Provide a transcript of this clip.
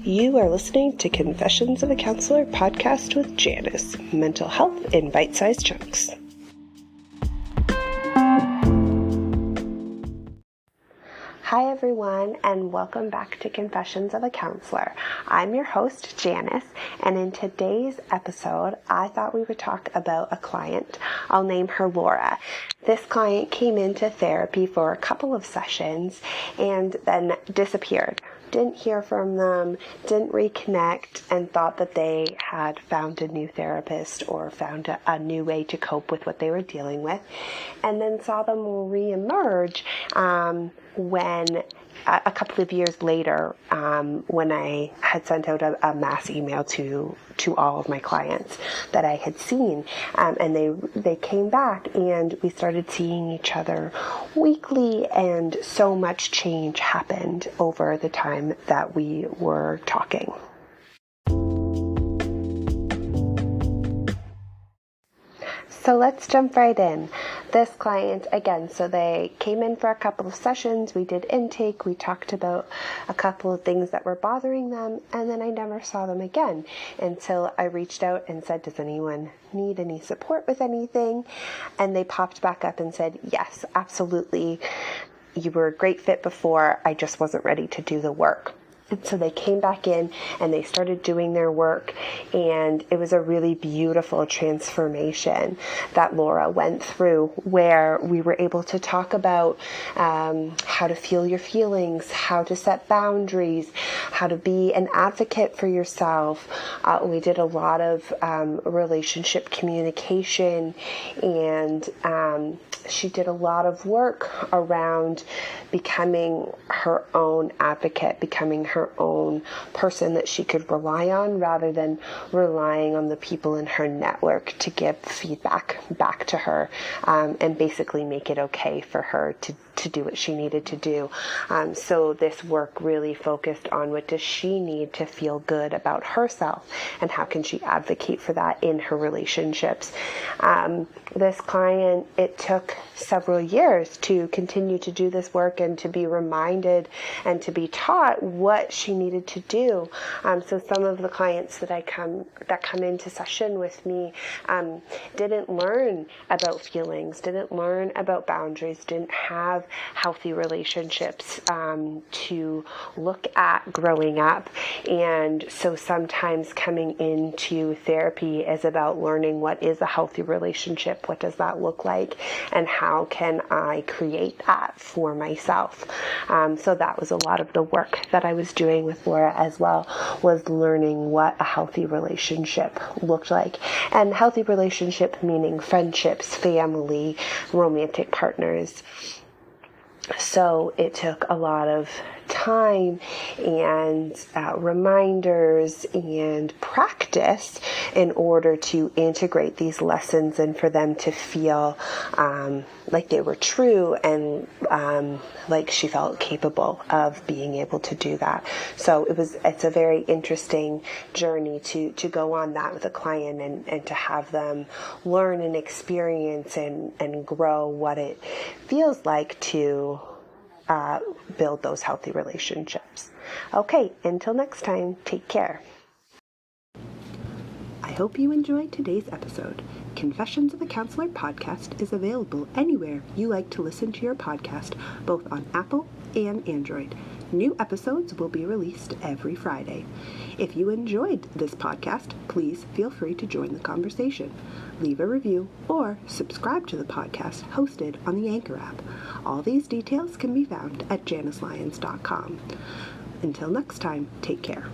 You are listening to Confessions of a Counselor podcast with Janice, mental health in bite-sized chunks. Hi everyone, and welcome back to Confessions of a Counselor. I'm your host, Janice, and in today's episode, I thought we would talk about a client. I'll name her Laura. This client came into therapy for a couple of sessions and then disappeared. Didn't hear from them, didn't reconnect, and thought that they had found a new therapist or found a new way to cope with what they were dealing with, and then saw them reemerge when a couple of years later, when I had sent out a mass email to all of my clients that I had seen, and they came back and we started seeing each other weekly, and so much change happened over the time that we were talking. So let's jump right in. This client, again, so they came in for a couple of sessions, we did intake, we talked about a couple of things that were bothering them, and then I never saw them again until I reached out and said, does anyone need any support with anything? And they popped back up and said, yes, absolutely. You were a great fit before, I just wasn't ready to do the work. And so they came back in and they started doing their work, and it was a really beautiful transformation that Laura went through, where we were able to talk about how to feel your feelings, how to set boundaries, how to be an advocate for yourself. We did a lot of relationship communication, and she did a lot of work around becoming her own advocate, becoming her own person that she could rely on rather than relying on the people in her network to give feedback back to her, and basically make it okay for her to do what she needed to do. So this work really focused on what does she need to feel good about herself, and how can she advocate for that in her relationships. This client, it took several years to continue to do this work and to be reminded and to be taught what she needed to do. So some of the clients that come into session with me didn't learn about feelings, didn't learn about boundaries, didn't have healthy relationships to look at growing up. And so sometimes coming into therapy is about learning what is a healthy relationship, what does that look like, and how can I create that for myself. So that was a lot of the work that I was doing with Laura as well, was learning what a healthy relationship looked like. And healthy relationship meaning friendships, family, romantic partners. So it took a lot of time and reminders and practice in order to integrate these lessons and for them to feel like they were true, and like she felt capable of being able to do that. So it's a very interesting journey to go on that with a client, and to have them learn and experience and grow what it feels like to build those healthy relationships. Okay, until next time, take care. I hope you enjoyed today's episode. Confessions of a Counselor podcast is available anywhere you like to listen to your podcast, both on Apple and Android. New episodes will be released every Friday. If you enjoyed this podcast, please feel free to join the conversation. Leave a review or subscribe to the podcast hosted on the Anchor app. All these details can be found at janicelyons.com. Until next time, take care.